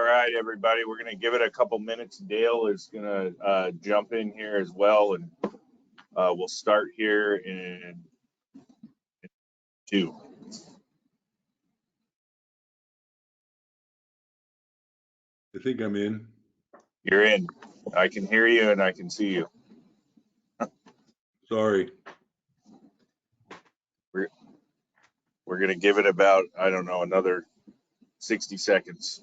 All right, everybody, we're going to give it a couple minutes. Dale is going to jump in here as well, and we'll start here in 2. I think I'm in. You're in. I can hear you and I can see you. Sorry. We're going to give it about, I don't know, another 60 seconds.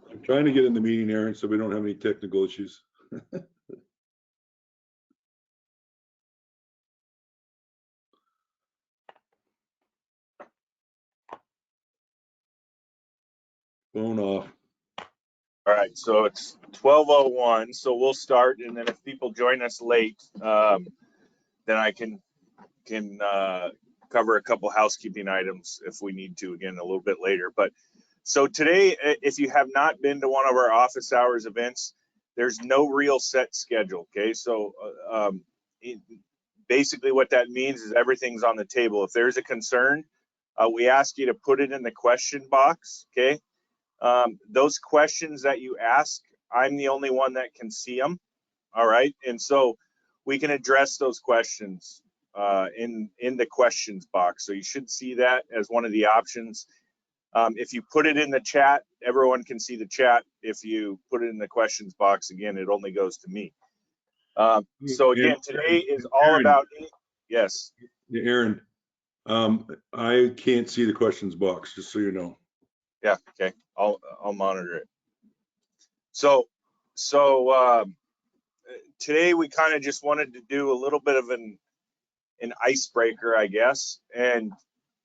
I'm trying to get in the meeting, Aaron, so we don't have any technical issues. Phone off. All right, so it's 12:01, so we'll start, and then if people join us late, then I can cover a couple housekeeping items if we need to, again, a little bit later. But so today, if you have not been to one of our office hours events, there's no real set schedule, okay? So basically what that means is everything's on the table. If there's a concern, we ask you to put it in the question box, okay? Those questions that you ask, I'm the only one that can see them, all right? And so we can address those questions in the questions box. So you should see that as one of the options. If you put it in the chat, everyone can see the chat. If you put it in the questions box, again, it only goes to me. So again, today is all about, yes. Aaron, I can't see the questions box, just so you know. Yeah, okay, I'll monitor it. So today we kind of just wanted to do a little bit of an icebreaker, I guess. And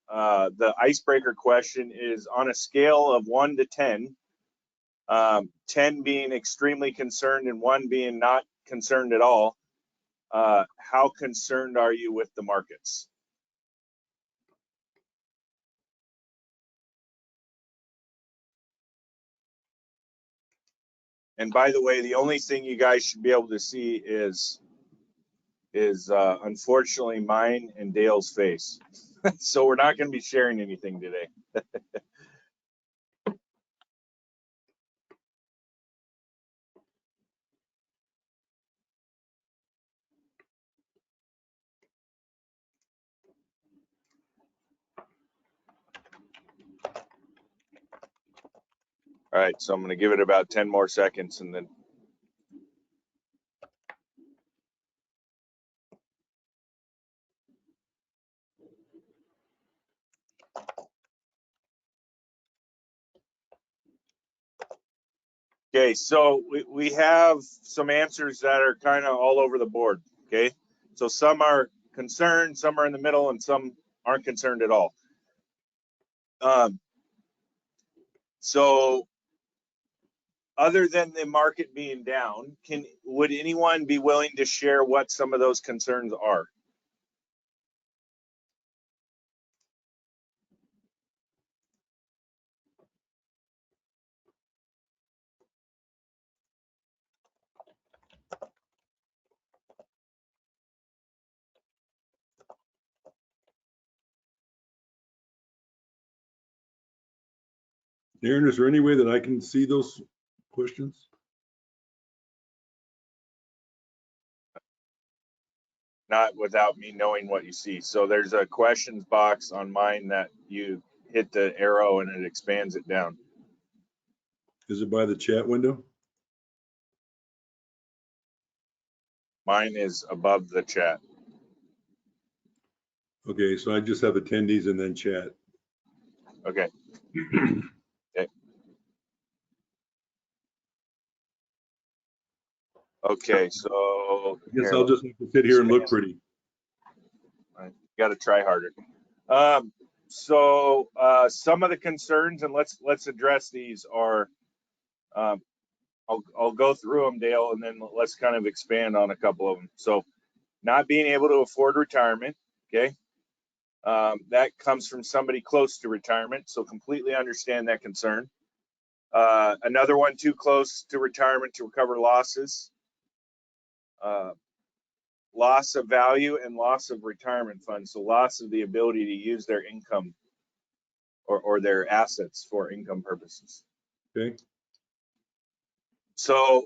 the icebreaker question is on a scale of 1 to 10, 10 being extremely concerned and 1 being not concerned at all, how concerned are you with the markets? And by the way, the only thing you guys should be able to see is unfortunately mine and Dale's face. So we're not going to be sharing anything today. All right, so I'm going to give it about 10 more seconds and then. Okay, so we have some answers that are kind of all over the board, okay? So some are concerned, some are in the middle, and some aren't concerned at all. So other than the market being down, would anyone be willing to share what some of those concerns are? Aaron, is there any way that I can see those questions? Not without me knowing what you see. So there's a questions box on mine that you hit the arrow and it expands it down. Is it by the chat window? Mine is above the chat. Okay, so I just have attendees and then chat. Okay. Okay. Okay, so I guess I'll just have to sit here and look pretty. Got to try harder. So some of the concerns, and let's address these, are I'll go through them, Dale, and then let's kind of expand on a couple of them. So not being able to afford retirement, okay? That comes from somebody close to retirement, so completely understand that concern. Another one too close to retirement to recover losses. Loss of value and loss of retirement funds, so loss of the ability to use their income or their assets for income purposes. Okay. So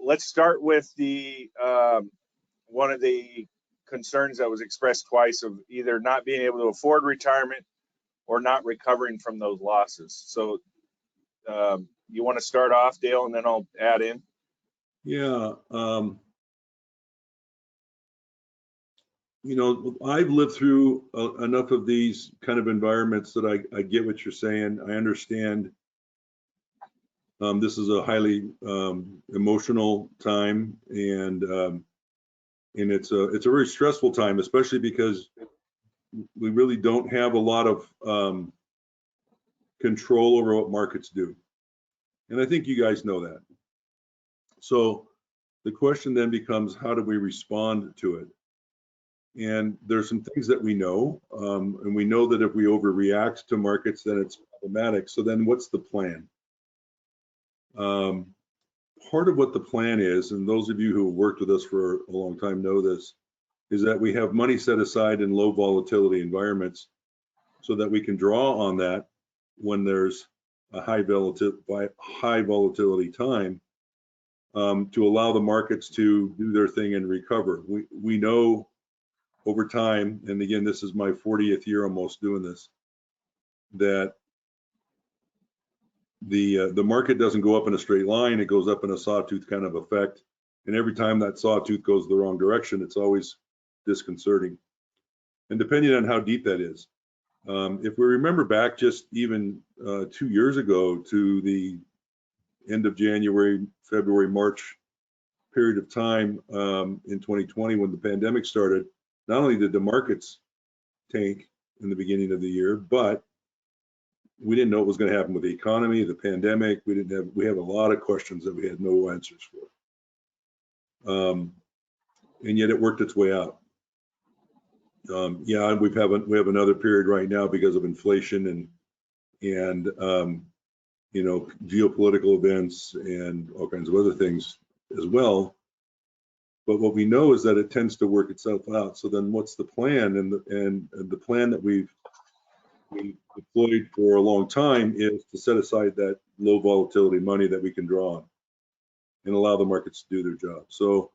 let's start with the one of the concerns that was expressed twice of either not being able to afford retirement or not recovering from those losses. So you want to start off, Dale, and then I'll add in. Yeah. You know, I've lived through enough of these kind of environments that I get what you're saying. I understand this is a highly emotional time, and it's a very stressful time, especially because we really don't have a lot of control over what markets do. And I think you guys know that. So the question then becomes, how do we respond to it? And there's some things that we know, and we know that if we overreact to markets, then it's problematic. So then what's the plan? Part of what the plan is, and those of you who have worked with us for a long time know this, is that we have money set aside in low volatility environments so that we can draw on that when there's a high volatility time, to allow the markets to do their thing and recover. We know over time, and again, this is my 40th year almost doing this, that the market doesn't go up in a straight line, it goes up in a sawtooth kind of effect. And every time that sawtooth goes the wrong direction, it's always disconcerting. And depending on how deep that is. If we remember back just even 2 years ago to the end of January, February, March period of time in 2020 when the pandemic started, not only did the markets tank in the beginning of the year, but we didn't know what was going to happen with the economy, the pandemic. We have a lot of questions that we had no answers for. And yet it worked its way out. Yeah, we have another period right now because of inflation and you know, geopolitical events and all kinds of other things as well. But what we know is that it tends to work itself out. So then what's the plan? And the plan that we've deployed for a long time is to set aside that low volatility money that we can draw on and allow the markets to do their job. So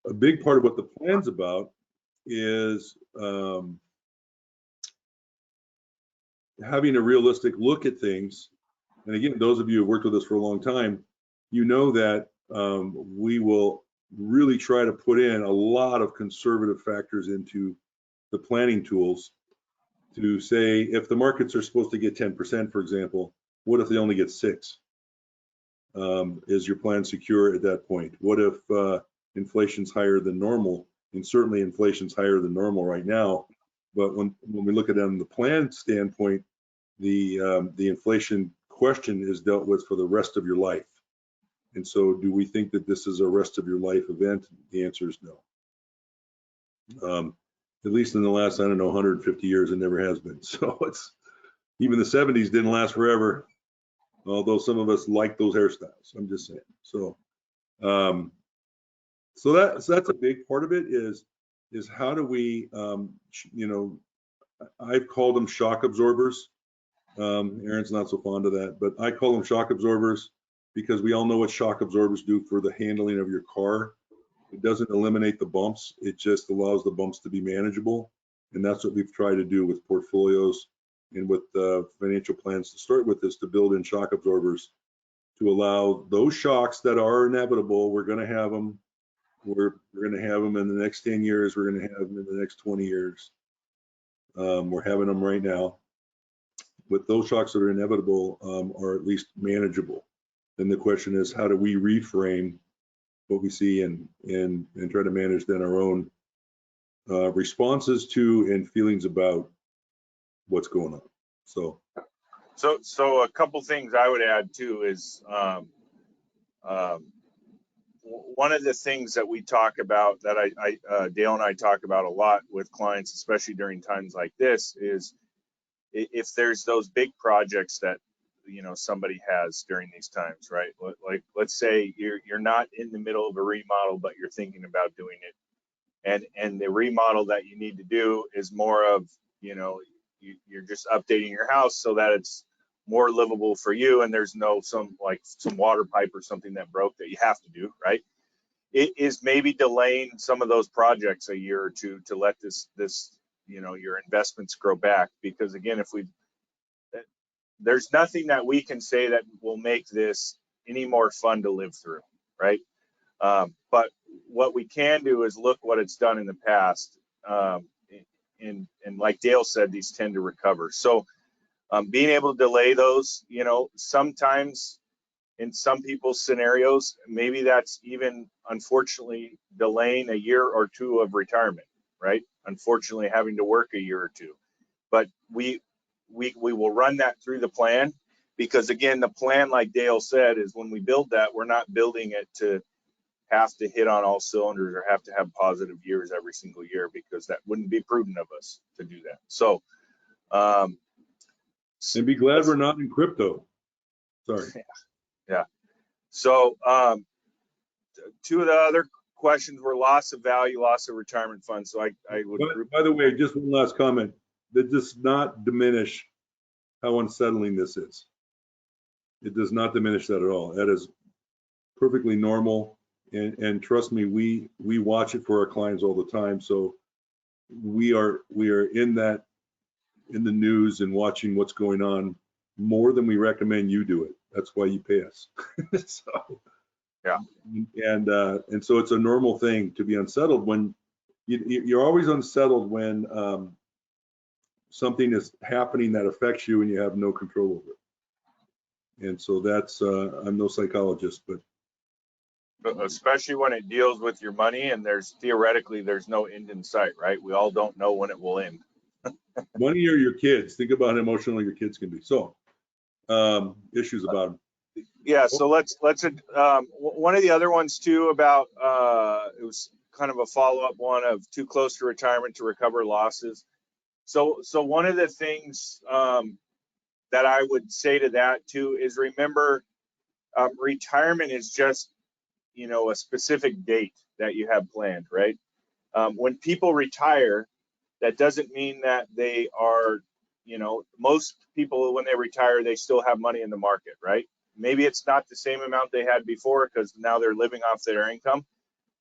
a big part of what the plan's about is having a realistic look at things. And again, those of you who have worked with us for a long time, you know that we will really try to put in a lot of conservative factors into the planning tools to say, if the markets are supposed to get 10%, for example, what if they only get 6? Is your plan secure at that point? What if inflation's higher than normal? And certainly inflation's higher than normal right now. But when we look at it on the plan standpoint, the inflation question is dealt with for the rest of your life. And so do we think that this is a rest of your life event? The answer is no. At least in the last, I don't know, 150 years, it never has been. So it's, even the 70s didn't last forever, although some of us like those hairstyles. I'm just saying. So, so that's a big part of it is how do we, you know, I've called them shock absorbers. Aaron's not so fond of that, but I call them shock absorbers because we all know what shock absorbers do for the handling of your car. It doesn't eliminate the bumps. It just allows the bumps to be manageable. And that's what we've tried to do with portfolios and with financial plans to start with, is to build in shock absorbers to allow those shocks that are inevitable. We're going to have them. We're going to have them in the next 10 years. We're going to have them in the next 20 years. We're having them right now. But those shocks that are inevitable are at least manageable. Then the question is, how do we reframe what we see and try to manage then our own responses to and feelings about what's going on. So a couple things I would add too is one of the things that we talk about, that Dale and I talk about a lot with clients, especially during times like this, is if there's those big projects that, you know, somebody has during these times, right? Like, let's say you're not in the middle of a remodel, but you're thinking about doing it. And the remodel that you need to do is more of, you know, you're just updating your house so that it's more livable for you, and there's no some water pipe or something that broke that you have to do, right? It is maybe delaying some of those projects a year or two to let this you know, your investments grow back, because again, there's nothing that we can say that will make this any more fun to live through, right? But what we can do is look what it's done in the past, and like Dale said, these tend to recover. So being able to delay those, you know, sometimes in some people's scenarios, maybe that's even, unfortunately, delaying a year or two of retirement, right? Unfortunately, having to work a year or two. But we will run that through the plan, because again, the plan, like Dale said, is when we build that, we're not building it to have to hit on all cylinders or have to have positive years every single year, because that wouldn't be prudent of us to do that. So, and be glad we're not in crypto. Sorry. Yeah. So, two of the other questions were loss of value, loss of retirement funds. So I would. By the way, just one last comment. That does not diminish how unsettling this is. It does not diminish that at all. That is perfectly normal. And trust me, we watch it for our clients all the time. So we are in the news and watching what's going on more than we recommend you do it. That's why you pay us. So yeah. And so it's a normal thing to be unsettled when you're always unsettled when something is happening that affects you and you have no control over it. And so that's I'm no psychologist, but especially when it deals with your money and theoretically there's no end in sight, right? We all don't know when it will end. Money or your kids. Think about how emotional your kids can be. So issues about them. Yeah, so let's one of the other ones too about it was kind of a follow-up one of too close to retirement to recover losses. So one of the things that I would say to that too is, remember, retirement is just, you know, a specific date that you have planned, right? When people retire, that doesn't mean that they are, you know, most people when they retire, they still have money in the market, right? Maybe it's not the same amount they had before because now they're living off their income,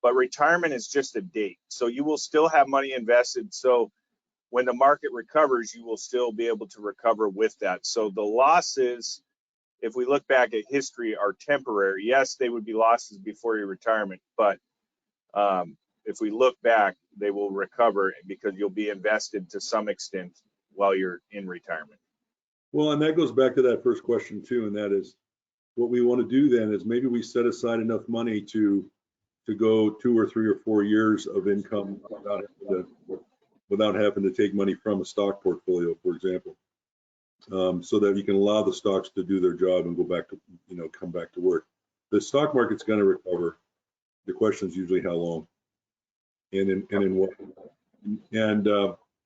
but retirement is just a date. So you will still have money invested. So when the market recovers, you will still be able to recover with that. So the losses, if we look back at history, are temporary. Yes, they would be losses before your retirement, but if we look back, they will recover because you'll be invested to some extent while you're in retirement. Well, and that goes back to that first question too, and that is what we want to do then is maybe we set aside enough money to go 2 or 3 or 4 years of income without having to take money from a stock portfolio, for example, so that you can allow the stocks to do their job and go back to, you know, come back to work. The stock market's going to recover. The question is usually how long and in what. And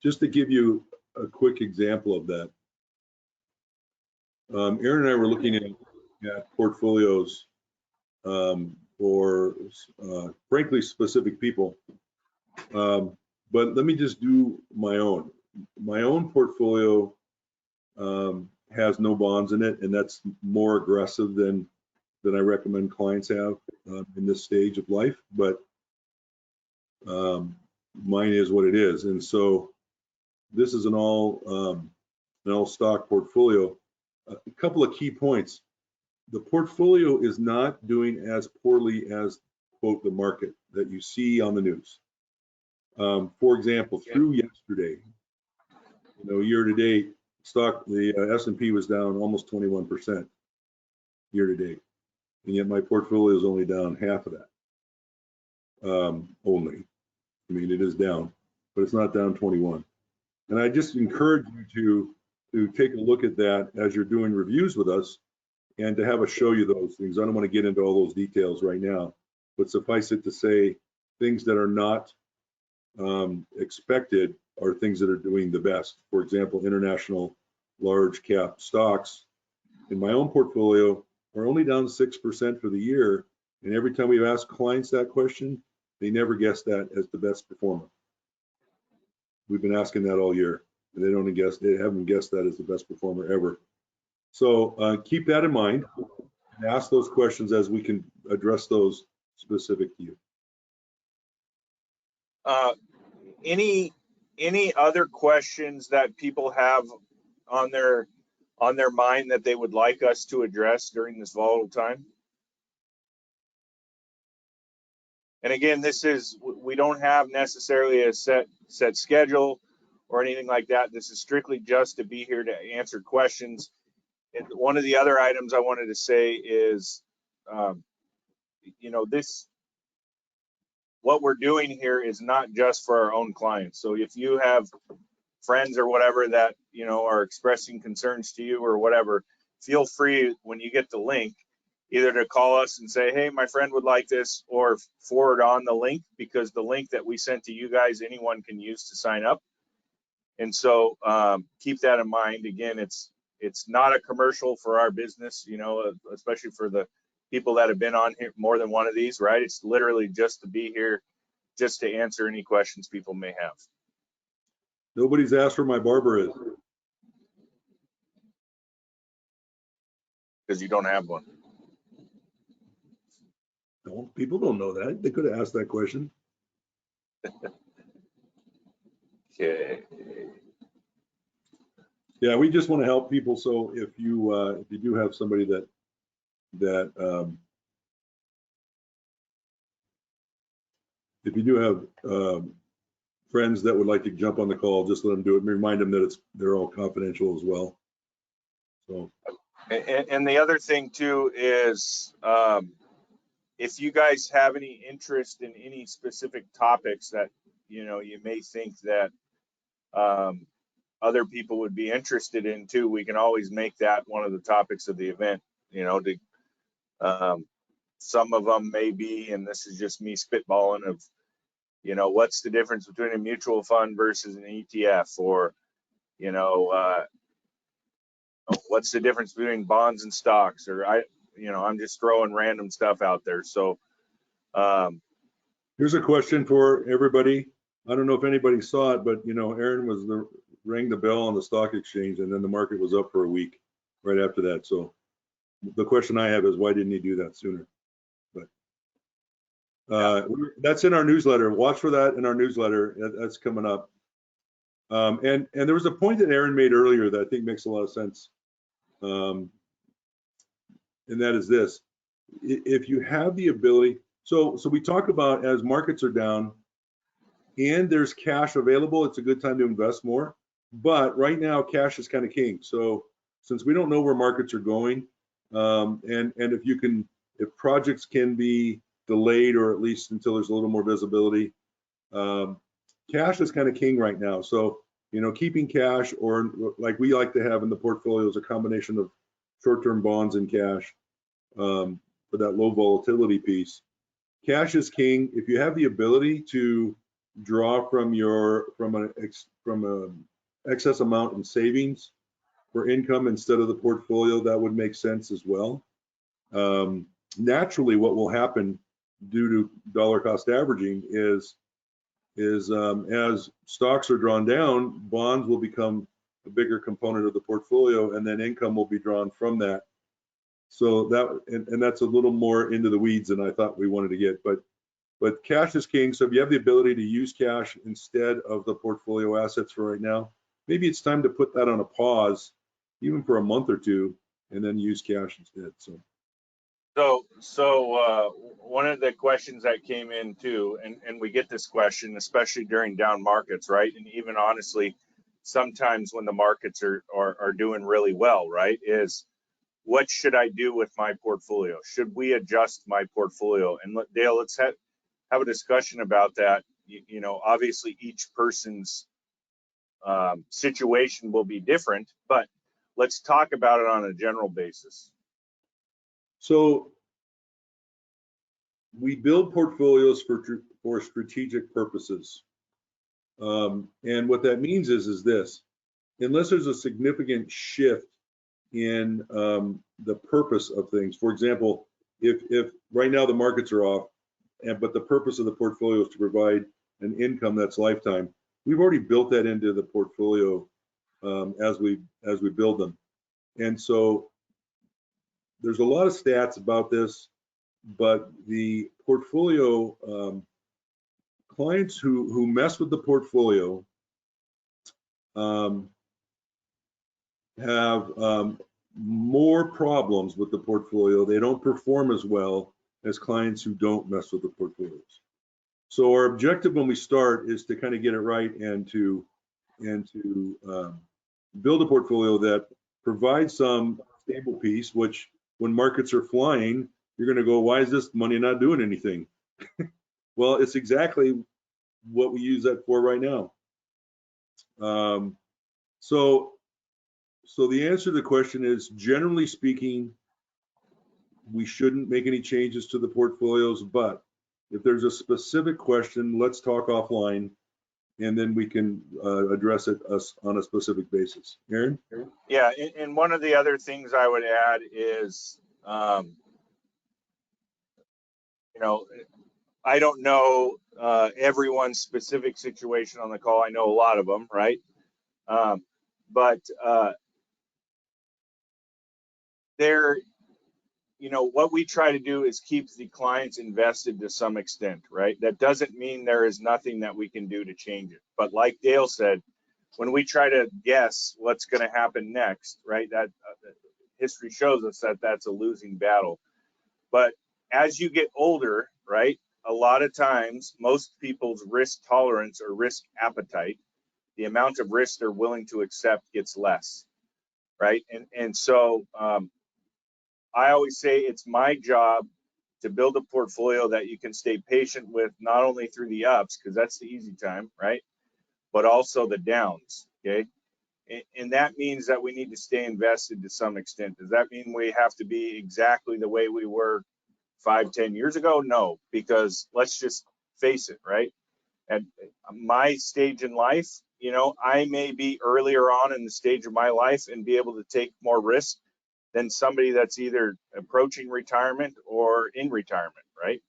just to give you a quick example of that, Aaron and I were looking at portfolios for frankly specific people. But let me just do my own. My own portfolio has no bonds in it, and that's more aggressive than I recommend clients have in this stage of life. But mine is what it is, and so this is an all stock portfolio. A couple of key points. The portfolio is not doing as poorly as, quote, the market that you see on the news. For example, through yesterday, you know, year to date, the S&P was down almost 21% year to date, and yet my portfolio is only down half of that. Only, I mean, it is down, but it's not down 21. And I just encourage you to take a look at that as you're doing reviews with us, and to have us show you those things. I don't want to get into all those details right now, but suffice it to say, things that are not expected are things that are doing the best. For example, international large cap stocks in my own portfolio are only down 6% for the year. And every time we've asked clients that question, they never guess that as the best performer. We've been asking that all year, and they haven't guessed that as the best performer ever. So keep that in mind and ask those questions as we can address those specific to you. Any other questions that people have on their mind that they would like us to address during this volatile time? And again, we don't have necessarily a set schedule or anything like that. This is strictly just to be here to answer questions. And one of the other items I wanted to say is, what we're doing here is not just for our own clients. So if you have friends or whatever that, are expressing concerns to you or whatever, feel free when you get the link, either to call us and say, hey, my friend would like this, or forward on the link, because the link that we sent to you guys, anyone can use to sign up. And so keep that in mind. Again, it's not a commercial for our business, especially for the people that have been on here more than one of these, right? It's literally just to be here, just to answer any questions people may have. Nobody's asked where my barber is. Because you don't have one. No, people don't know that. They could have asked that question. Okay. Yeah, we just want to help people. So if you do have somebody that if you do have friends that would like to jump on the call, just let them do it. And remind them that they're all confidential as well. So. And the other thing too is, if you guys have any interest in any specific topics that you may think that other people would be interested in too, we can always make that one of the topics of the event. Some of them may be, and this is just me spitballing, of what's the difference between a mutual fund versus an ETF, or what's the difference between bonds and stocks, or I'm just throwing random stuff out there. So here's a question for everybody. I don't know if anybody saw it, but Aaron rang the bell on the stock exchange, and then the market was up for a week right after that. So the question I have is, why didn't he do that sooner? But that's in our newsletter. Watch for that in our newsletter. That's coming up. And there was a point that Aaron made earlier that I think makes a lot of sense. And that is this: if you have the ability, so we talk about, as markets are down and there's cash available, it's a good time to invest more. But right now, cash is kind of king. So since we don't know where markets are going, and if projects can be delayed, or at least until there's a little more visibility, cash is kind of king right now. So keeping cash, or like we like to have in the portfolio, is a combination of short-term bonds and cash for that low volatility piece. Cash is king. If you have the ability to draw from an excess amount in savings for income instead of the portfolio, that would make sense as well. Naturally, what will happen due to dollar cost averaging is as stocks are drawn down, bonds will become a bigger component of the portfolio, and then income will be drawn from that. So that's a little more into the weeds than I thought we wanted to get, but cash is king. So if you have the ability to use cash instead of the portfolio assets for right now, maybe it's time to put that on a pause, even for a month or two, and then use cash instead. So one of the questions that came in too, and we get this question, especially during down markets, right? And even honestly, sometimes when the markets are doing really well, right, is what should I do with my portfolio? Should we adjust my portfolio? And Dale, let's have a discussion about that. Obviously each person's situation will be different, but let's talk about it on a general basis. So we build portfolios for strategic purposes. And what that means is this: unless there's a significant shift in the purpose of things. For example, if right now the markets are off, but the purpose of the portfolio is to provide an income that's lifetime, we've already built that into the portfolio as we build them. And so there's a lot of stats about this, but the portfolio clients who mess with the portfolio have more problems with the portfolio. They don't perform as well as clients who don't mess with the portfolios. So our objective when we start is to kind of get it right and to build a portfolio that provides some stable piece, which when markets are flying, you're going to go, why is this money not doing anything? Well, it's exactly what we use that for right now. So the answer to the question is, generally speaking, we shouldn't make any changes to the portfolios, but if there's a specific question, let's talk offline, and then we can address it on a specific basis. Aaron? Yeah, and one of the other things I would add is, you know, I don't know everyone's specific situation on the call. I know a lot of them, right? But there, you know, what we try to do is keep the clients invested to some extent, right? That doesn't mean there is nothing that we can do to change it. But like Dale said, when we try to guess what's going to happen next, right, that history shows us that that's a losing battle. But as you get older, right, a lot of times most people's risk tolerance or risk appetite, the amount of risk they're willing to accept gets less, right? And so I always say it's my job to build a portfolio that you can stay patient with, not only through the ups, because that's the easy time, right, but also the downs, okay? And that means that we need to stay invested to some extent. Does that mean we have to be exactly the way we were 5-10 years ago? No, because let's just face it, right? At my stage in life, you know, I may be earlier on in the stage of my life and be able to take more risk than somebody that's either approaching retirement or in retirement, right?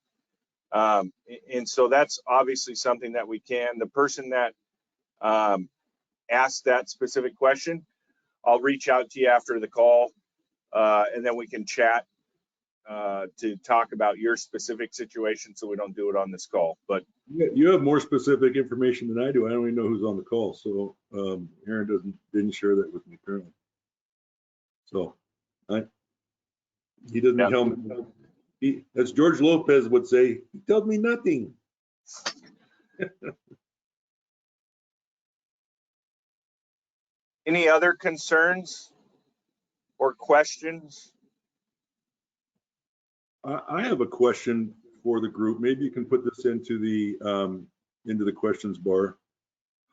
And so that's obviously something that we can. The person that asked that specific question, I'll reach out to you after the call, and then we can chat to talk about your specific situation, so we don't do it on this call. But you have more specific information than I do. I don't even know who's on the call, so Aaron didn't share that with me currently. So he doesn't tell me. As George Lopez would say, he told me nothing. Any other concerns or questions? I have a question for the group. Maybe you can put this into the questions bar.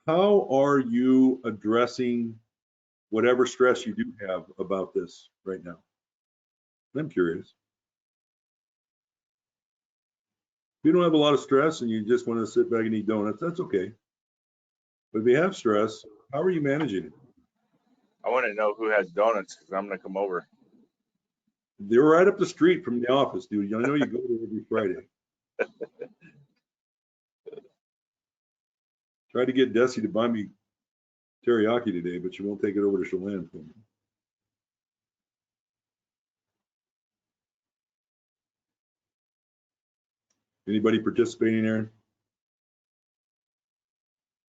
How are you addressing whatever stress you do have about this right now? I'm curious. If you don't have a lot of stress and you just want to sit back and eat donuts, that's okay. But if you have stress, how are you managing it? I want to know who has donuts, because I'm going to come over. They're right up the street from the office, dude. I know you go there every Friday. Tried to get Desi to buy me teriyaki today, but she won't take it over to Chelan for me. Anybody participating, Aaron?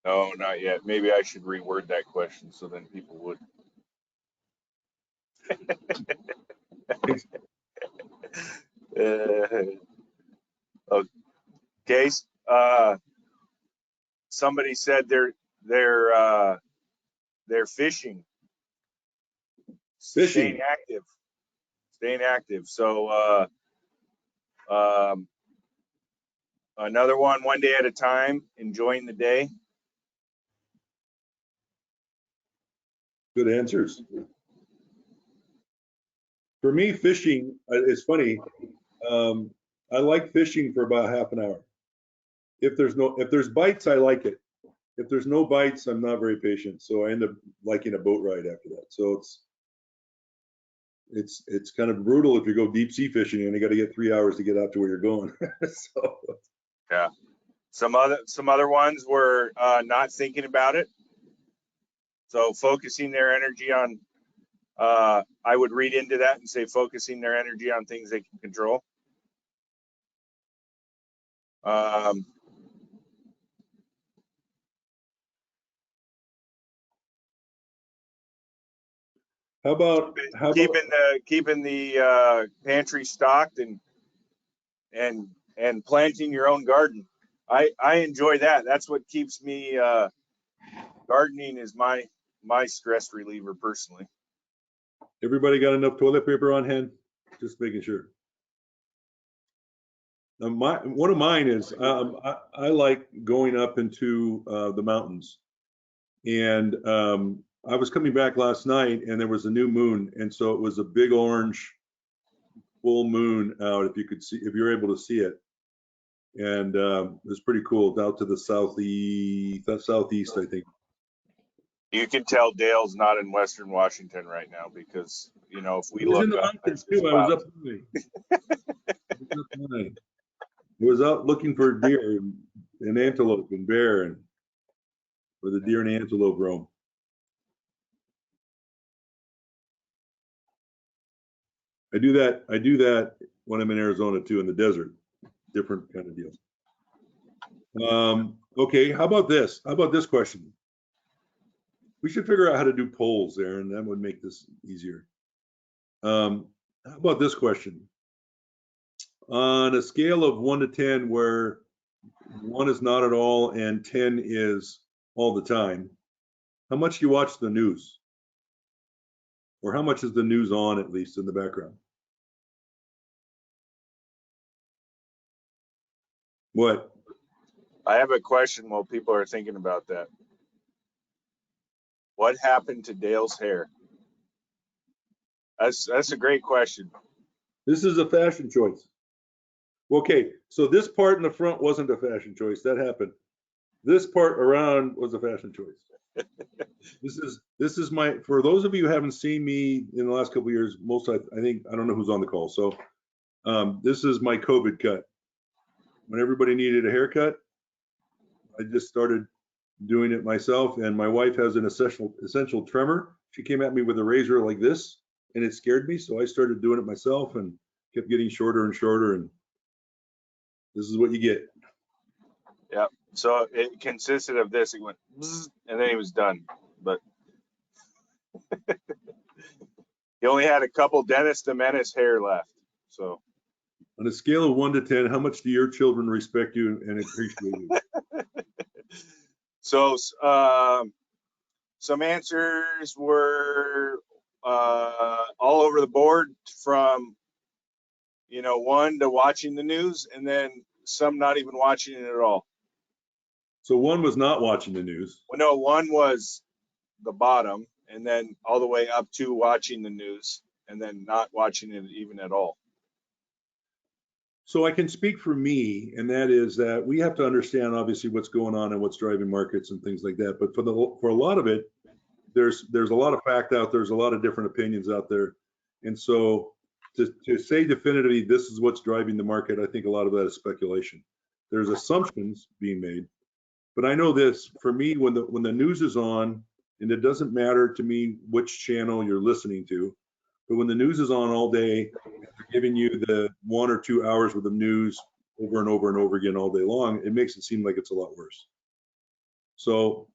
No, not yet. Maybe I should reword that question so then people would. Okay. Somebody said they're fishing. Staying active. So another one day at a time, enjoying the day. Good answers. For me, fishing is funny. I like fishing for about half an hour. If there's bites, I like it. If there's no bites, I'm not very patient. So I end up liking a boat ride after that. So it's kind of brutal if you go deep sea fishing and you got to get 3 hours to get out to where you're going. So Yeah. Some other ones were not thinking about it. So focusing their energy on, I would read into that and say focusing their energy on things they can control. how about keeping the pantry stocked and planting your own garden. I enjoy that. That's what keeps me gardening is my stress reliever personally. everybody got enough toilet paper on hand? Just making sure. Now one of mine is I like going up into the mountains, and I was coming back last night and there was a new moon, and so it was a big orange full moon out, if you're able to see it, and it was pretty cool out to the southeast, I think. You can tell Dale's not in Western Washington right now because if we It was look in the up, mountains too. I was up high. I was out looking for deer and antelope and bear, and where the deer and antelope roam. I do that when I'm in Arizona too, in the desert. Different kind of deal. Okay, how about this? How about this question? We should figure out how to do polls, Aaron. That would make this easier. How about this question? On a scale of 1 to 10, where 1 is not at all and 10 is all the time, how much do you watch the news? Or how much is the news on, at least in the background? What? I have a question while people are thinking about that. What happened to Dale's hair? That's a great question. This is a fashion choice. Okay, so this part in the front wasn't a fashion choice. That happened. This part around was a fashion choice. This is my, for those of you who haven't seen me in the last couple of years, I think, I don't know who's on the call. So this is my COVID cut. When everybody needed a haircut, I just started doing it myself, and my wife has an essential tremor. She came at me with a razor like this, and it scared me, so I started doing it myself and kept getting shorter and shorter, and this is what you get. Yeah. So it consisted of this. He went, and then he was done. But he only had a couple Dennis the Menace hair left. So on a scale of 1 to 10, how much do your children respect you and appreciate you? So some answers were all over the board, from 1 to watching the news, and then some not even watching it at all. So 1 was not watching the news. Well, no, 1 was the bottom, and then all the way up to watching the news, and then not watching it even at all. So I can speak for me, and that is that we have to understand obviously what's going on and what's driving markets and things like that. But for a lot of it, there's a lot of fact out there. There's a lot of different opinions out there, and so to say definitively this is what's driving the market, I think a lot of that is speculation. There's assumptions being made, but I know this for me, when the news is on, and it doesn't matter to me which channel you're listening to, but when the news is on all day, they're giving you the 1 or 2 hours worth of news over and over and over again all day long, it makes it seem like it's a lot worse. So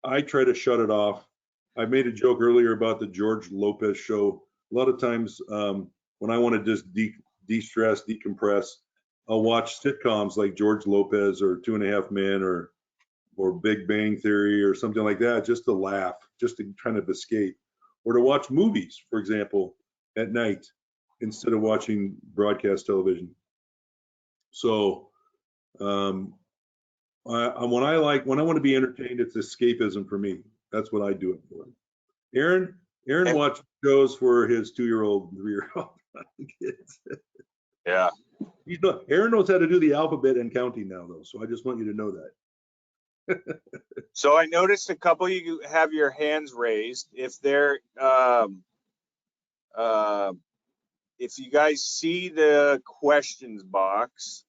I try to shut it off. I made a joke earlier about the George Lopez show. A lot of times when I want to just de-stress, decompress, I'll watch sitcoms like George Lopez or 2.5 Men or Big Bang Theory or something like that, just to laugh, just to kind of escape, or to watch movies, for example, at night instead of watching broadcast television. So when I want to be entertained, it's escapism for me. That's what I do it for. Aaron watches shows for his 2-year-old, 3-year-old kids. Yeah. Aaron knows how to do the alphabet and counting now, though. So I just want you to know that. So I noticed a couple of you have your hands raised. If they're, if you guys see the questions box,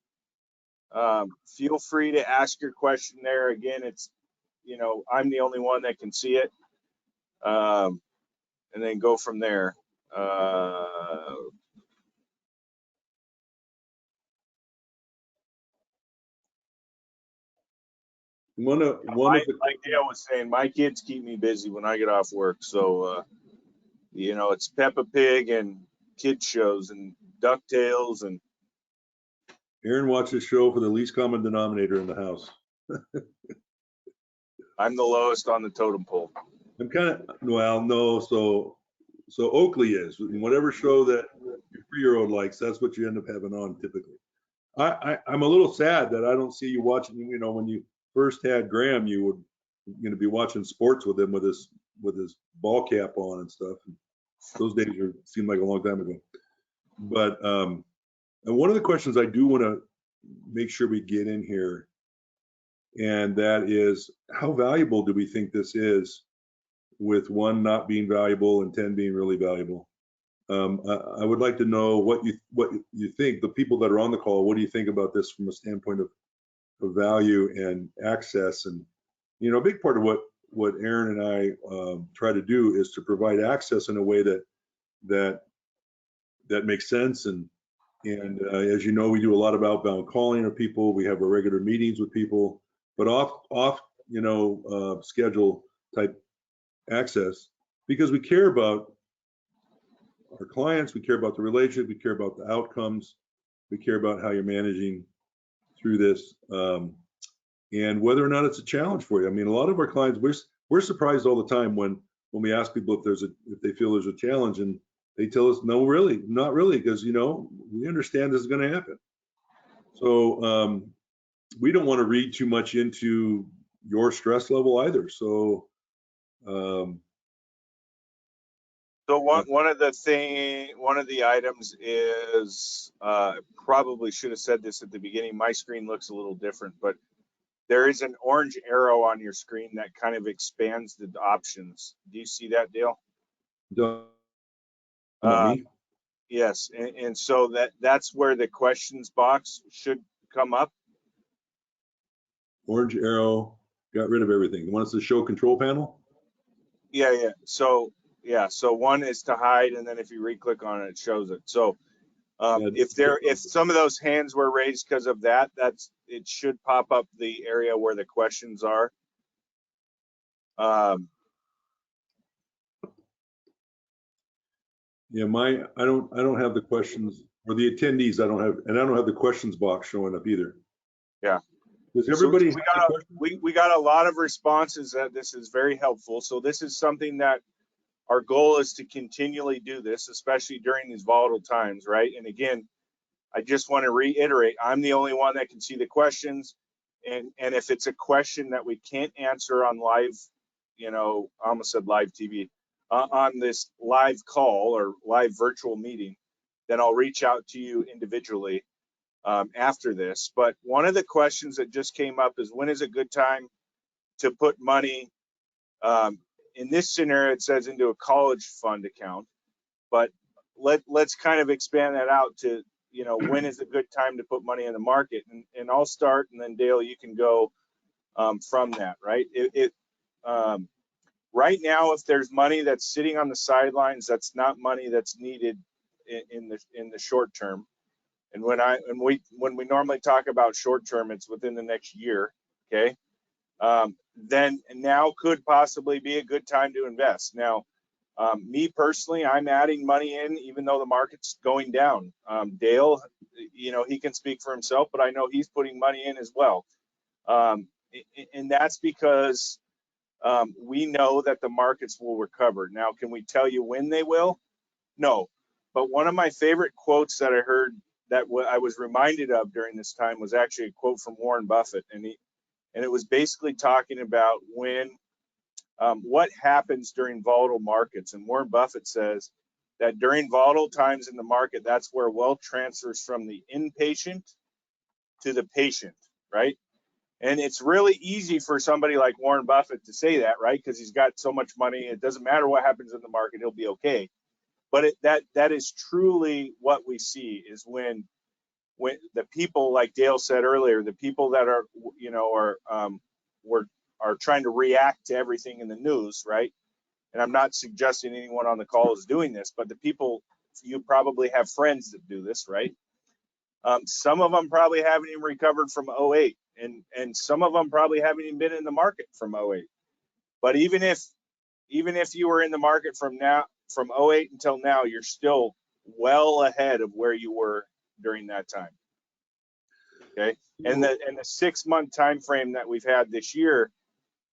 feel free to ask your question there. Again, it's, you know, I'm the only one that can see it. And then go from there. Like Dale was saying, my kids keep me busy when I get off work. So, you know, it's Peppa Pig and kid shows and DuckTales, and Aaron watched the show for the least common denominator in the house. I'm the lowest on the totem pole. I'm kind of, well, no, so Oakley is. Whatever show that your 3-year-old likes, that's what you end up having on typically. I'm a little sad that I don't see you watching, you know, when you first had Graham, you would, you know, be watching sports with him with his ball cap on and stuff. Those days seem like a long time ago. But and one of the questions I do want to make sure we get in here, and that is, how valuable do we think this is, with 1 not being valuable and 10 being really valuable? I would like to know what you think, the people that are on the call, what do you think about this from a standpoint of value and access? And, you know, a big part of what Aaron and I try to do is to provide access in a way that makes sense. And as you know, we do a lot of outbound calling of people. We have our regular meetings with people, but off you know, schedule type access, because we care about our clients, we care about the relationship, we care about the outcomes, we care about how you're managing through this, and whether or not it's a challenge for you. I mean, a lot of our clients, we're surprised all the time when we ask people if they feel there's a challenge, and they tell us, no, really, not really, because, you know, we understand this is going to happen. So we don't want to read too much into your stress level either. So So one of the items is, probably should have said this at the beginning. My screen looks a little different, but there is an orange arrow on your screen that kind of expands the options. Do you see that, Dale? Yes, and so that's where the questions box should come up. Orange arrow got rid of everything. You want us to show control panel? Yeah. So 1 is to hide, and then if you re-click on it, it shows it. So if some of those hands were raised because of that, it should pop up the area where the questions are. Yeah, I don't have the questions, or the attendees I don't have the questions box showing up either. Yeah. Does everybody we got a lot of responses that this is very helpful. So this is something that our goal is to continually do this, especially during these volatile times, right? And again, I just want to reiterate, I'm the only one that can see the questions. And if it's a question that we can't answer on live, you know, I almost said live TV, on this live call or live virtual meeting, then I'll reach out to you individually after this. But one of the questions that just came up is, when is a good time to put money, in this scenario, it says into a college fund account, but let's kind of expand that out to, you know, when is a good time to put money in the market? And I'll start, and then Dale, you can go from that, right? Right now, if there's money that's sitting on the sidelines, that's not money that's needed in the short term. And when we normally talk about short term, it's within the next year, okay? Then now could possibly be a good time to invest. Now, me personally, I'm adding money in even though the market's going down. Dale, you know, he can speak for himself, but I know he's putting money in as well. And that's because we know that the markets will recover. Now, can we tell you when they will? No. But one of my favorite quotes that I heard that I was reminded of during this time was actually a quote from Warren Buffett. And it was basically talking about what happens during volatile markets. And Warren Buffett says that during volatile times in the market, that's where wealth transfers from the inpatient to the patient, right? And it's really easy for somebody like Warren Buffett to say that, right? Because he's got so much money. It doesn't matter what happens in the market, he'll be okay. But that is truly what we see is when the people, like Dale said earlier, the people that are, you know, are trying to react to everything in the news, right? And I'm not suggesting anyone on the call is doing this, but the people, you probably have friends that do this, right? Some of them probably haven't even recovered from 08, and some of them probably haven't even been in the market from 08. But even if you were in the market from 08 until now, you're still well ahead of where you were during that time. Okay, and the 6-month time frame that we've had this year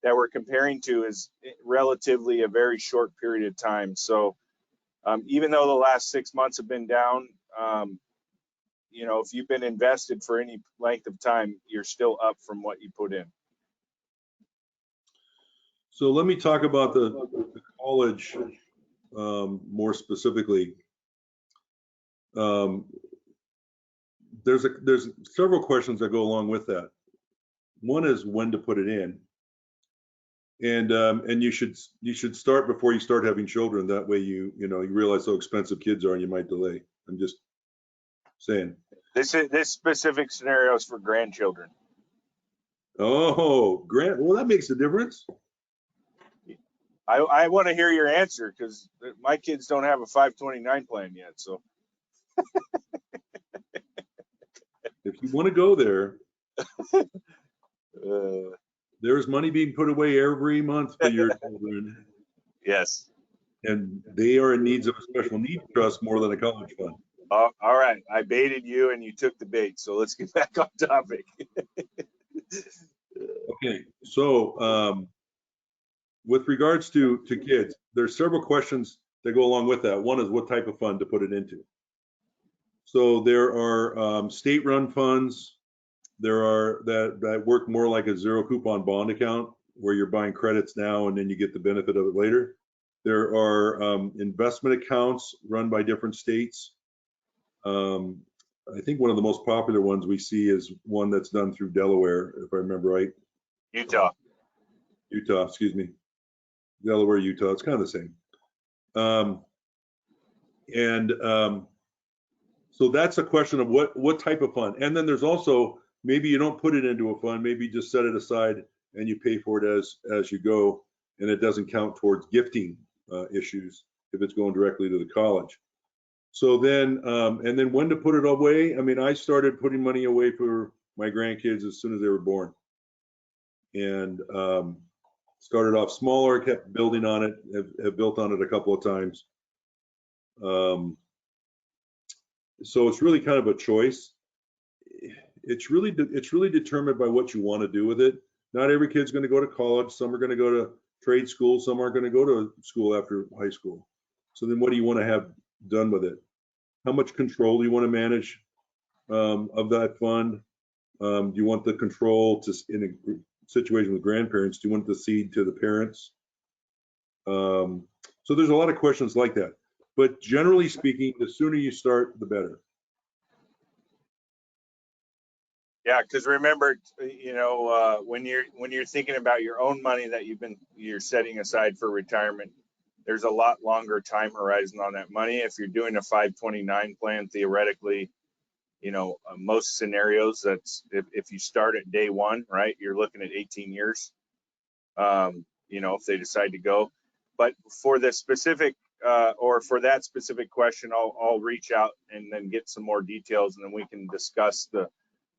that we're comparing to is relatively a very short period of time. So even though the last 6 months have been down, you know, if you've been invested for any length of time, you're still up from what you put in. So let me talk about the college more specifically. There's several questions that go along with that. One is when to put it in, and you should start before you start having children. That way you realize how expensive kids are and you might delay. I'm just saying. This specific scenario is for grandchildren. Oh, well, that makes a difference. I want to hear your answer because my kids don't have a 529 plan yet. So if you want to go there, there's money being put away every month for your children. Yes. And they are in need of a special needs trust more than a college fund. All right. I baited you and you took the bait. So let's get back on topic. Okay. So with regards to kids, there's several questions that go along with that. One is what type of fund to put it into. So there are state-run funds. There are that work more like a zero coupon bond account where you're buying credits now and then you get the benefit of it later. There are investment accounts run by different states. I think one of the most popular ones we see is one that's done through Delaware, if I remember right. Utah, excuse me. Delaware, Utah, it's kind of the same. So that's a question of what type of fund. And then there's also, maybe you don't put it into a fund, maybe you just set it aside and you pay for it as you go, and it doesn't count towards gifting issues if it's going directly to the college. So then, and then when to put it away? I mean, I started putting money away for my grandkids as soon as they were born. And started off smaller, kept building on it, have built on it a couple of times. So it's really kind of a choice. It's really determined by what you want to do with it. Not every kid's going to go to college. Some are going to go to trade school. Some aren't going to go to school after high school. So then what do you want to have done with it? How much control do you want to manage of that fund? Do you want the control to, in a situation with grandparents, do you want the seed to the parents? So there's a lot of questions like that. But generally speaking, the sooner you start, the better. Yeah, because remember, you know, when you're thinking about your own money that you're setting aside for retirement, there's a lot longer time horizon on that money. If you're doing a 529 plan, theoretically, you know, most scenarios, that's if you start at day one, right, you're looking at 18 years. You know, if they decide to go. But for the specific or for that specific question, I'll reach out and then get some more details, and then we can discuss the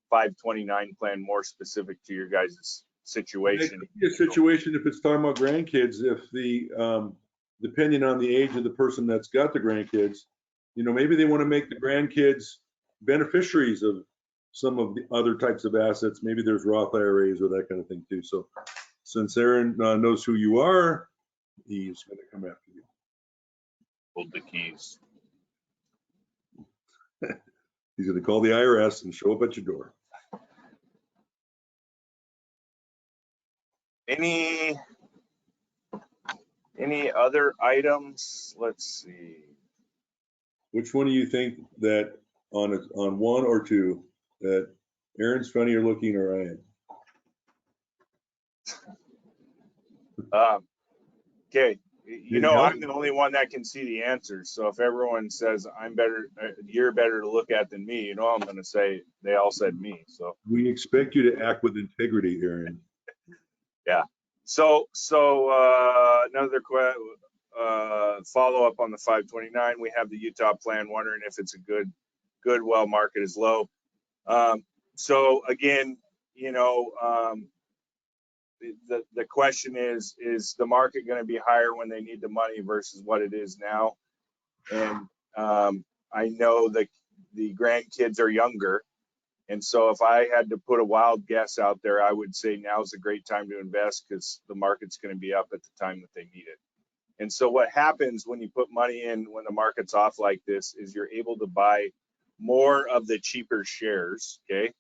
529 plan more specific to your guys' situation. It could be a situation if it's talking about grandkids, if the depending on the age of the person that's got the grandkids, you know, maybe they want to make the grandkids beneficiaries of some of the other types of assets. Maybe there's Roth IRAs or that kind of thing too. So since Aaron knows who you are, he's going to come after you. Hold the keys. He's going to call the IRS and show up at your door. Any other items? Let's see. Which one do you think that on one or two that Aaron's funnier looking or I am? Okay, Yeah. I'm the only one that can see the answers. So if everyone says I'm better, you're better to look at than me, I'm going to say they all said me. So We expect you to act with integrity, Aaron. yeah. So another follow up on the 529. We have the Utah plan. Wondering if it's a good well market is low. So again, the question is the market going to be higher when they need the money versus what it is now? And I know that the grandkids are younger. And so if I had to put a wild guess out there, I would say now's a great time to invest because the market's going to be up at the time that they need it. And so what happens when you put money in when the market's off like this is you're able to buy more of the cheaper shares, okay?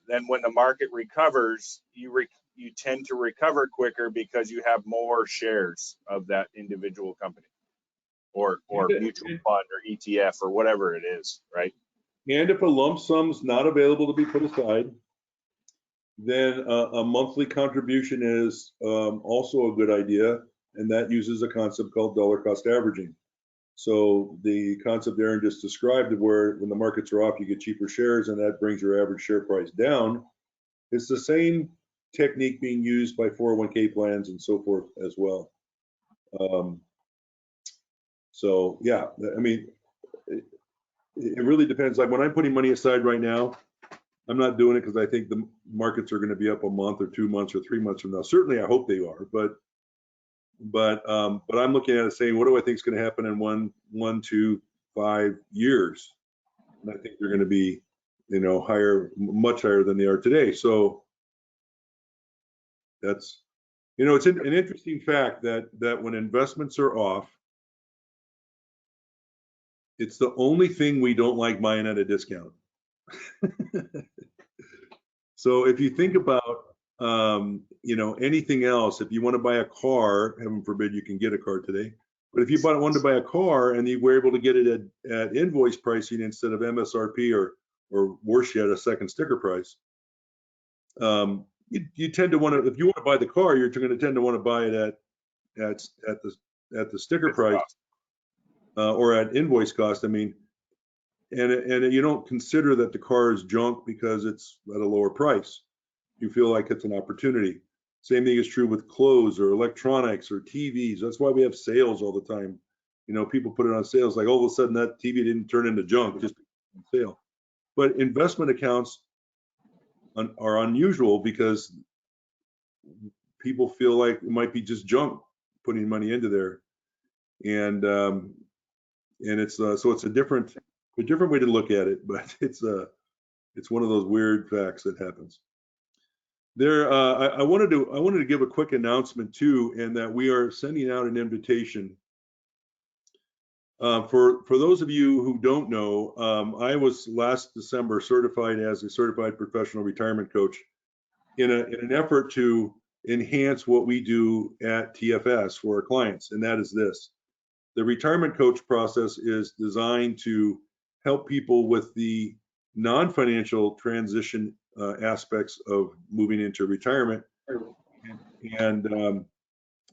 Then when the market recovers, you tend to recover quicker because you have more shares of that individual company or mutual fund or ETF or whatever it is, right? And if a lump sum's not available to be put aside, then a monthly contribution is also a good idea, and that uses a concept called dollar cost averaging. So the concept Aaron just described of where when the markets are off, you get cheaper shares, and that brings your average share price down. It's the same technique being used by 401k plans and so forth as well. So yeah, I mean, it really depends. Like when I'm putting money aside right now, I'm not doing it because I think the markets are going to be up a month or 2 months or 3 months from now. Certainly, I hope they are, but I'm looking at it saying, what do I think is going to happen in 1, 2, 5 years? And I think they're going to be, higher, much higher than they are today. So that's, it's an interesting fact that when investments are off, it's the only thing we don't like buying at a discount. So if you think about, anything else, if you want to buy a car, heaven forbid you can get a car today, but if you wanted to buy a car and you were able to get it at invoice pricing instead of MSRP or worse yet, a second sticker price, you tend to want to, if you want to buy the car, you're going to tend to want to buy it at the sticker price or at invoice cost. I mean, and you don't consider that the car is junk because it's at a lower price. You feel like it's an opportunity. Same thing is true with clothes or electronics or TVs. That's why we have sales all the time. People put it on sales like all of a sudden that TV didn't turn into junk just on sale. But investment accounts are unusual because people feel like it might be just junk putting money into there, and it's so it's a different way to look at it, but it's one of those weird facts that happens. There, I wanted to give a quick announcement too, and that we are sending out an invitation. For those of you who don't know, I was last December certified as a certified professional retirement coach in an effort to enhance what we do at TFS for our clients, and that is this. The retirement coach process is designed to help people with the non-financial transition aspects of moving into retirement,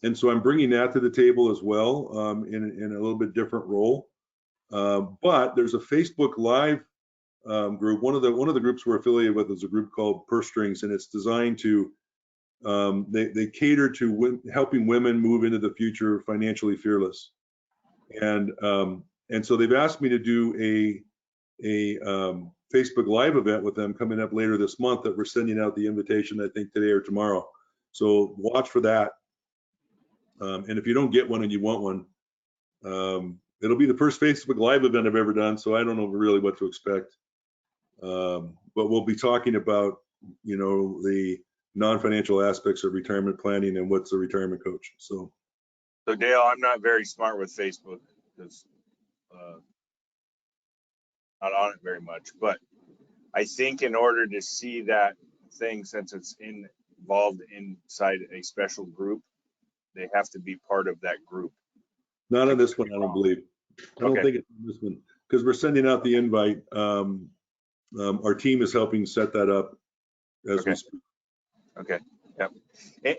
and so I'm bringing that to the table as well in a little bit different role. But there's a Facebook Live group. One of the groups we're affiliated with is a group called Purse Strings, and it's designed to they cater to helping women move into the future financially fearless. And so they've asked me to do a Facebook Live event with them coming up later this month that we're sending out the invitation, I think today or tomorrow. So watch for that. And if you don't get one and you want one, it'll be the first Facebook Live event I've ever done, so I don't know really what to expect. But we'll be talking about, the non-financial aspects of retirement planning and what's a retirement coach. So Dale, I'm not very smart with Facebook because not on it very much, but I think in order to see that thing, since it's involved inside a special group, they have to be part of that group. not on this one, I don't believe. I don't Okay. think it's on this one, because we're sending out the invite. Our team is helping set that up as we Okay. speak. Okay. Yep.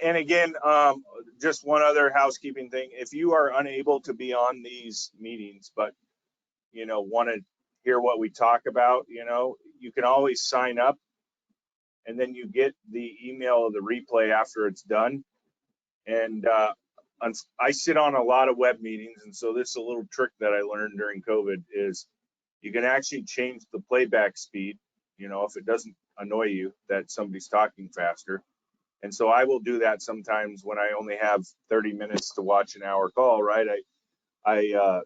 And again, just one other housekeeping thing. If you are unable to be on these meetings, but, you know, want to hear what we talk about, you know, you can always sign up and then you get the email of the replay after it's done. And I sit on a lot of web meetings. And so this is a little trick that I learned during COVID is you can actually change the playback speed, you know, if it doesn't annoy you that somebody's talking faster. And so I will do that sometimes when I only have 30 minutes to watch an hour call, right? I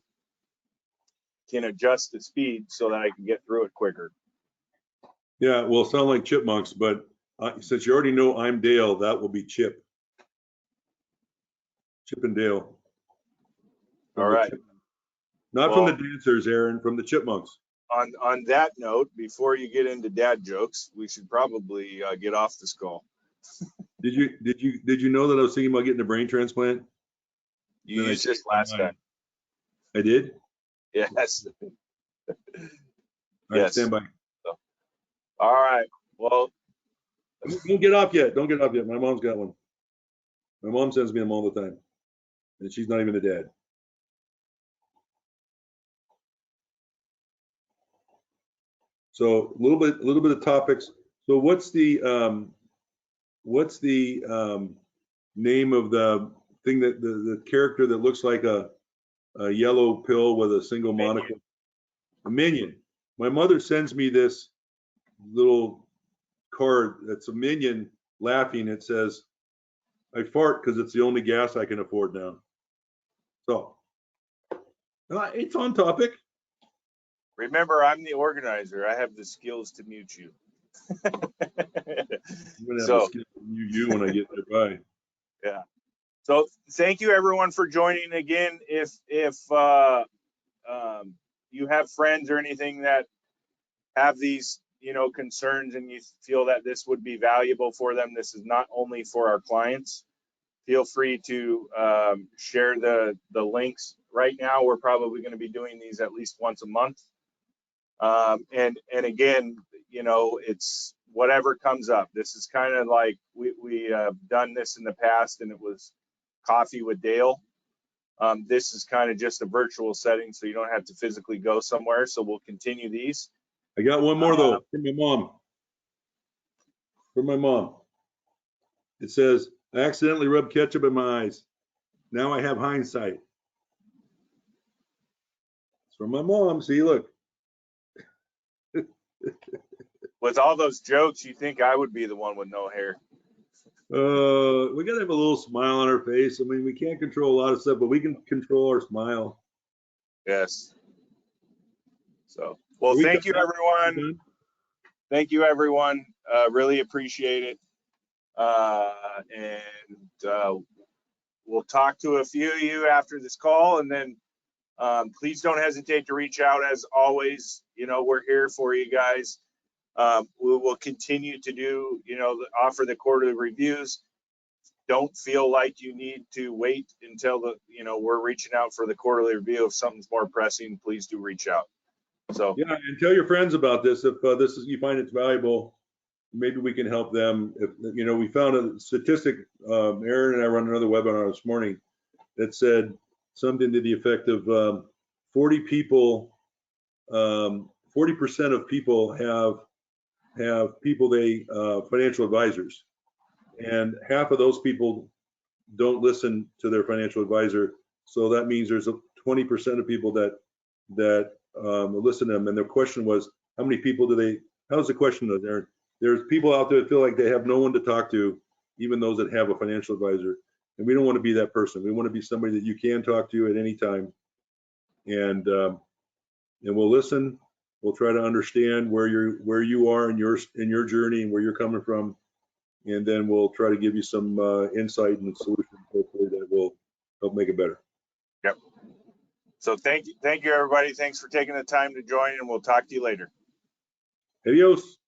can adjust the speed so that I can get through it quicker. Yeah, well, sound like chipmunks, but since you already know I'm Dale, that will be Chip. Chip and Dale. All right. Not from the dancers, Aaron, from the chipmunks. On that note, before you get into dad jokes, we should probably get off this call. Did you know that I was thinking about getting a brain transplant? You used this last time. I did? Yes. All right, Yes. stand by. So, all right. Well, Don't get off yet. Don't get off yet. My mom's got one. My mom sends me them all the time, and she's not even a dad. So a little bit of topics. So what's the name of the thing that the character that looks like a yellow pill with a single monocle? A minion. My mother sends me this little card that's a minion laughing. It says, "I fart because it's the only gas I can afford now." So it's on topic. remember, I'm the organizer. I have the skills to mute you. I'm gonna have So, to skip you when I get nearby. yeah. So thank you everyone for joining again. If you have friends or anything that have these, you know, concerns and you feel that this would be valuable for them, this is not only for our clients. Feel free to share the links. Right now, we're probably going to be doing these at least once a month. And again, you know, it's whatever comes up. This is kind of like we have done this in the past, and it was Coffee with Dale. This is kind of just a virtual setting, so you don't have to physically go somewhere. So we'll continue these. I got one more though from my mom. From my mom. It says, "I accidentally rubbed ketchup in my eyes. Now I have hindsight." It's from my mom. See, look. With all those jokes, you think I would be the one with no hair? We gotta have a little smile on our face. I mean, we can't control a lot of stuff, but we can control our smile. Yes. So, well, thank you, everyone. Thank you, everyone. Really appreciate it. And we'll talk to a few of you after this call, and then please don't hesitate to reach out. As always, you know, we're here for you guys. We will continue to do, you know, offer the quarterly reviews. Don't feel like you need to wait until we're reaching out for the quarterly review. If something's more pressing, please do reach out. So yeah, and tell your friends about this. If you find it's valuable, maybe we can help them. If you know, we found a statistic. Aaron and I run another webinar this morning that said something to the effect of 40% of people have people financial advisors, and half of those people don't listen to their financial advisor. So that means there's 20% of people that listen to them. And the question was, how many people do they? How's the question, Aaron? There's people out there that feel like they have no one to talk to, even those that have a financial advisor. And we don't want to be that person. We want to be somebody that you can talk to at any time. And we'll listen. We'll try to understand where you are in your journey and where you're coming from. And then we'll try to give you some insight and solutions, hopefully, that will help make it better. Yep. So thank you, everybody. Thanks for taking the time to join, and we'll talk to you later. Adios.